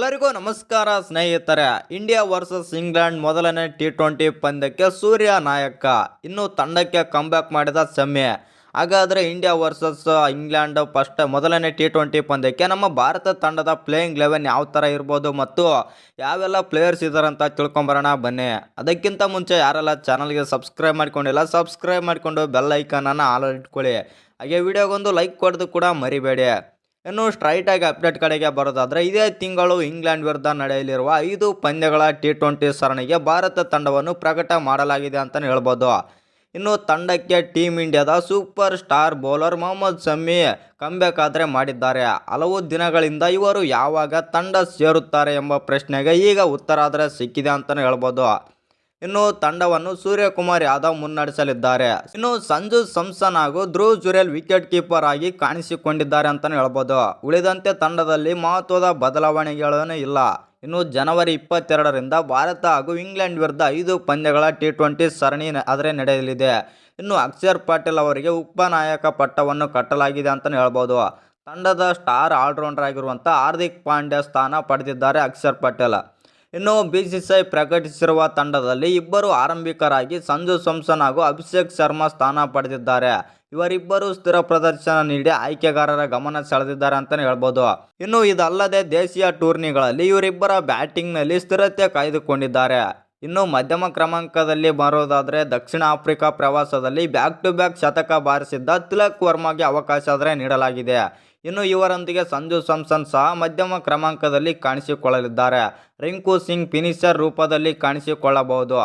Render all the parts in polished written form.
ಎಲ್ಲರಿಗೂ ನಮಸ್ಕಾರ ಸ್ನೇಹಿತರೆ. ಇಂಡಿಯಾ ವರ್ಸಸ್ ಇಂಗ್ಲೆಂಡ್ ಮೊದಲನೇ T20 ಪಂದ್ಯಕ್ಕೆ ಸೂರ್ಯ ನಾಯಕ. ಇನ್ನು ತಂಡಕ್ಕೆ ಕಂಬ್ಯಾಕ್ ಮಾಡಿದ ಸಮ್ಮಿ. ಹಾಗಾದರೆ ಇಂಡಿಯಾ ವರ್ಸಸ್ ಇಂಗ್ಲೆಂಡ್ ಮೊದಲನೇ T20 ಪಂದ್ಯಕ್ಕೆ ನಮ್ಮ ಭಾರತ ತಂಡದ ಪ್ಲೇಯಿಂಗ್ 11 ಯಾವ ಥರ ಇರ್ಬೋದು ಮತ್ತು ಯಾವೆಲ್ಲ ಪ್ಲೇಯರ್ಸ್ ಇದ್ದಾರೆ ಅಂತ ತಿಳ್ಕೊಂಬರೋಣ ಬನ್ನಿ. ಅದಕ್ಕಿಂತ ಮುಂಚೆ ಯಾರೆಲ್ಲ ಚಾನಲ್ಗೆ ಸಬ್ಸ್ಕ್ರೈಬ್ ಮಾಡ್ಕೊಂಡಿಲ್ಲ ಸಬ್ಸ್ಕ್ರೈಬ್ ಮಾಡಿಕೊಂಡು ಬೆಲ್ ಐಕಾನನ್ನು ಆಲ್ ಇಟ್ಕೊಳ್ಳಿ. ಹಾಗೆ ವಿಡಿಯೋಗೊಂದು ಲೈಕ್ ಕೊಡೋದು ಕೂಡ ಮರಿಬೇಡಿ. ಇನ್ನು ಸ್ಟ್ರೈಟಾಗಿ ಅಪ್ಡೇಟ್ ಕಡೆಗೆ ಬರೋದಾದರೆ, ಇದೇ ತಿಂಗಳು ಇಂಗ್ಲೆಂಡ್ ವಿರುದ್ಧ ನಡೆಯಲಿರುವ 5 ಪಂದ್ಯಗಳ T20 ಸರಣಿಗೆ ಭಾರತ ತಂಡವನ್ನು ಪ್ರಕಟ ಮಾಡಲಾಗಿದೆ ಅಂತಲೇ ಹೇಳ್ಬೋದು. ಇನ್ನು ತಂಡಕ್ಕೆ ಟೀಮ್ ಇಂಡಿಯಾದ super star bowler Mohammed Shami comeback ಆದರೆ ಮಾಡಿದ್ದಾರೆ. ಹಲವು ದಿನಗಳಿಂದ ಇವರು ಯಾವಾಗ ತಂಡ ಸೇರುತ್ತಾರೆ ಎಂಬ ಪ್ರಶ್ನೆಗೆ ಈಗ ಉತ್ತರ ಆದರೆ ಸಿಕ್ಕಿದೆ ಅಂತಲೇ ಹೇಳ್ಬೋದು. ಇನ್ನು ತಂಡವನ್ನು ಸೂರ್ಯಕುಮಾರ್ ಯಾದವ್ ಮುನ್ನಡೆಸಲಿದ್ದಾರೆ. ಇನ್ನು ಸಂಜು ಸ್ಯಾಮ್ಸನ್ ಹಾಗೂ ಧ್ರುವ್ ಜುರೇಲ್ ವಿಕೆಟ್ ಕೀಪರ್ ಆಗಿ ಕಾಣಿಸಿಕೊಂಡಿದ್ದಾರೆ ಅಂತಲೇ ಹೇಳ್ಬೋದು. ಉಳಿದಂತೆ ತಂಡದಲ್ಲಿ ಮಹತ್ವದ ಬದಲಾವಣೆಗಳೇನೂ ಇಲ್ಲ. ಇನ್ನು ಜನವರಿ 22ರಿಂದ ಭಾರತ ಹಾಗೂ ಇಂಗ್ಲೆಂಡ್ ವಿರುದ್ಧ 5 ಪಂದ್ಯಗಳ T20 ಸರಣಿ ನಡೆಯಲಿದೆ. ಇನ್ನು ಅಕ್ಷರ್ ಪಟೇಲ್ ಅವರಿಗೆ ಉಪನಾಯಕ ಪಟ್ಟವನ್ನು ಕಟ್ಟಲಾಗಿದೆ ಅಂತಲೇ ಹೇಳ್ಬೋದು. ತಂಡದ ಸ್ಟಾರ್ ಆಲ್ರೌಂಡರ್ ಆಗಿರುವಂಥ ಹಾರ್ದಿಕ್ ಪಾಂಡ್ಯ ಸ್ಥಾನ ಪಡೆದಿದ್ದಾರೆ ಅಕ್ಷರ್ ಪಟೇಲ್. ಇನ್ನು BCCI ಪ್ರಕಟಿಸಿರುವ ತಂಡದಲ್ಲಿ ಇಬ್ಬರು ಆರಂಭಿಕರಾಗಿ ಸಂಜು ಸ್ಯಾಮ್ಸನ್ ಹಾಗೂ ಅಭಿಷೇಕ್ ಶರ್ಮಾ ಸ್ಥಾನ ಪಡೆದಿದ್ದಾರೆ. ಇವರಿಬ್ಬರು ಸ್ಥಿರ ಪ್ರದರ್ಶನ ನೀಡಿ ಆಯ್ಕೆಗಾರರ ಗಮನ ಸೆಳೆದಿದ್ದಾರೆ ಅಂತಲೇ ಹೇಳ್ಬೋದು. ಇನ್ನು ಇದಲ್ಲದೆ ದೇಶೀಯ ಟೂರ್ನಿಗಳಲ್ಲಿ ಇವರಿಬ್ಬರ ಬ್ಯಾಟಿಂಗ್ನಲ್ಲಿ ಸ್ಥಿರತೆ ಕಾಯ್ದುಕೊಂಡಿದ್ದಾರೆ. ಇನ್ನು ಮಧ್ಯಮ ಕ್ರಮಾಂಕದಲ್ಲಿ ಬರೋದಾದರೆ, ದಕ್ಷಿಣ ಆಫ್ರಿಕಾ ಪ್ರವಾಸದಲ್ಲಿ ಬ್ಯಾಕ್ ಟು ಬ್ಯಾಕ್ ಶತಕ ಬಾರಿಸಿದ್ದ ತಿಲಕ್ ವರ್ಮಾಗೆ ಅವಕಾಶ ಆದರೆ ನೀಡಲಾಗಿದೆ. ಇನ್ನು ಇವರೊಂದಿಗೆ ಸಂಜು ಸ್ಯಾಮ್ಸನ್ ಸಹ ಮಧ್ಯಮ ಕ್ರಮಾಂಕದಲ್ಲಿ ಕಾಣಿಸಿಕೊಳ್ಳಲಿದ್ದಾರೆ. ರಿಂಕು ಸಿಂಗ್ ಫಿನಿಶರ್ ರೂಪದಲ್ಲಿ ಕಾಣಿಸಿಕೊಳ್ಳಬಹುದು.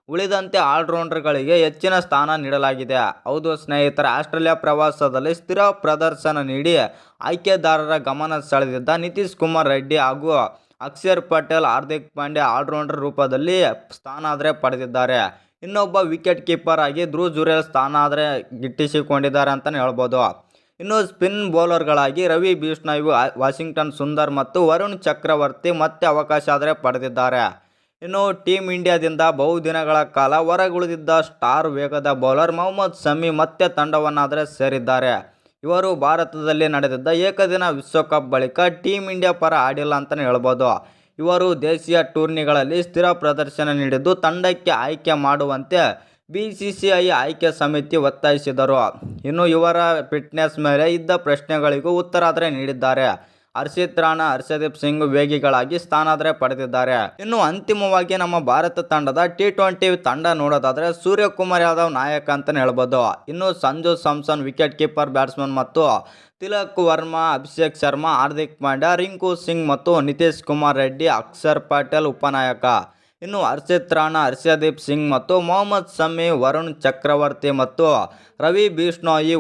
ಉಳಿದಂತೆ ಆಲ್ರೌಂಡರ್ಗಳಿಗೆ ಹೆಚ್ಚಿನ ಸ್ಥಾನ ನೀಡಲಾಗಿದೆ. ಹೌದು ಸ್ನೇಹಿತರೆ, ಆಸ್ಟ್ರೇಲಿಯಾ ಪ್ರವಾಸದಲ್ಲಿ ಸ್ಥಿರ ಪ್ರದರ್ಶನ ನೀಡಿ ಆಯ್ಕೆದಾರರ ಗಮನ ಸೆಳೆದಿದ್ದ ನಿತೀಶ್ ಕುಮಾರ್ ರೆಡ್ಡಿ ಹಾಗೂ ಅಕ್ಷರ್ ಪಟೇಲ್, ಹಾರ್ದಿಕ್ ಪಾಂಡ್ಯ ಆಲ್ರೌಂಡರ್ ರೂಪದಲ್ಲಿ ಸ್ಥಾನ ಆದರೆ ಪಡೆದಿದ್ದಾರೆ. ಇನ್ನೊಬ್ಬ ವಿಕೆಟ್ ಕೀಪರ್ ಆಗಿ ಧ್ರುವ್ ಜುರೇಲ್ ಸ್ಥಾನ ಆದರೆ ಗಿಟ್ಟಿಸಿಕೊಂಡಿದ್ದಾರೆ ಅಂತಲೇ ಹೇಳ್ಬೋದು. ಇನ್ನು ಸ್ಪಿನ್ ಬೌಲರ್ಗಳಾಗಿ ರವಿ ಬಿಷ್ಣೋಯ್, ವಾಷಿಂಗ್ಟನ್ ಸುಂದರ್ ಮತ್ತು ವರುಣ್ ಚಕ್ರವರ್ತಿ ಮತ್ತೆ ಅವಕಾಶ ಆದರೆ ಪಡೆದಿದ್ದಾರೆ. ಇನ್ನು ಟೀಮ್ ಇಂಡಿಯಾದಿಂದ ಬಹುದಿನಗಳ ಕಾಲ ಹೊರಗುಳಿದಿದ್ದ ಸ್ಟಾರ್ ವೇಗದ ಬೌಲರ್ ಮೊಹಮ್ಮದ್ ಶಮಿ ಮತ್ತೆ ತಂಡವನ್ನಾದರೆ ಸೇರಿದ್ದಾರೆ. ಇವರು ಭಾರತದಲ್ಲಿ ನಡೆದಿದ್ದ ಏಕದಿನ ವಿಶ್ವಕಪ್ ಬಳಿಕ ಟೀಮ್ ಇಂಡಿಯಾ ಪರ ಆಡಿಲ್ಲ ಅಂತಲೇ ಹೇಳ್ಬೋದು. ಇವರು ದೇಶೀಯ ಟೂರ್ನಿಗಳಲ್ಲಿ ಸ್ಥಿರ ಪ್ರದರ್ಶನ ನೀಡಿದ್ದು ತಂಡಕ್ಕೆ ಆಯ್ಕೆ ಮಾಡುವಂತೆ BCCI ಆಯ್ಕೆ ಸಮಿತಿ ಒತ್ತಾಯಿಸಿದರು. ಇನ್ನು ಇವರ ಫಿಟ್ನೆಸ್ ಮೇಲೆ ಇದ್ದ ಪ್ರಶ್ನೆಗಳಿಗೂ ಉತ್ತರ ಆದರೆ ನೀಡಿದ್ದಾರೆ. ಹರ್ಷಿತ್ ರಾಣಾ, ಹರ್ಷದೀಪ್ ಸಿಂಗ್ ವೇಗಿಗಳಾಗಿ ಸ್ಥಾನ ಆದರೆ ಪಡೆದಿದ್ದಾರೆ. ಇನ್ನು ಅಂತಿಮವಾಗಿ ನಮ್ಮ ಭಾರತ ತಂಡದ T20 ತಂಡ ನೋಡೋದಾದರೆ, ಸೂರ್ಯಕುಮಾರ್ ಯಾದವ್ ನಾಯಕ ಅಂತಲೇ ಹೇಳ್ಬೋದು. ಇನ್ನು Sanju Samson wicket keeper batsman ಮತ್ತು ತಿಲಕ್ ವರ್ಮಾ, ಅಭಿಷೇಕ್ ಶರ್ಮಾ, ಹಾರ್ದಿಕ್ ಪಾಂಡ್ಯ, ರಿಂಕು ಸಿಂಗ್ ಮತ್ತು ನಿತೀಶ್ ಕುಮಾರ್ ರೆಡ್ಡಿ, ಅಕ್ಷರ್ ಪಟೇಲ್ ಉಪನಾಯಕ. ಇನ್ನು ಹರ್ಷಿತ್ ರಾಣಾ, ಹರ್ಷದೀಪ್ ಸಿಂಗ್ ಮತ್ತು ಮೊಹಮ್ಮದ್ ಶಮಿ, ವರುಣ್ ಚಕ್ರವರ್ತಿ ಮತ್ತು ರವಿ ಬಿಷ್ಣೋಯಿ,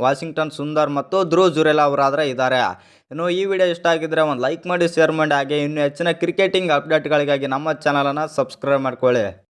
ವಾಷಿಂಗ್ಟನ್ ಸುಂದರ್ ಮತ್ತು ಧ್ರುವ್ ಜುರೇಲ್ ಅವರಾದರೆ ಇದ್ದಾರೆ. ಇನ್ನು ಈ ವಿಡಿಯೋ ಇಷ್ಟ ಆಗಿದ್ದರೆ ಒಂದು ಲೈಕ್ ಮಾಡಿ, ಶೇರ್ ಮಾಡಿ. ಹಾಗೆ ಇನ್ನೂ ಹೆಚ್ಚಿನ ಕ್ರಿಕೆಟಿಂಗ್ ಅಪ್ಡೇಟ್ಗಳಿಗಾಗಿ ನಮ್ಮ ಚಾನಲನ್ನು ಸಬ್ಸ್ಕ್ರೈಬ್ ಮಾಡ್ಕೊಳ್ಳಿ.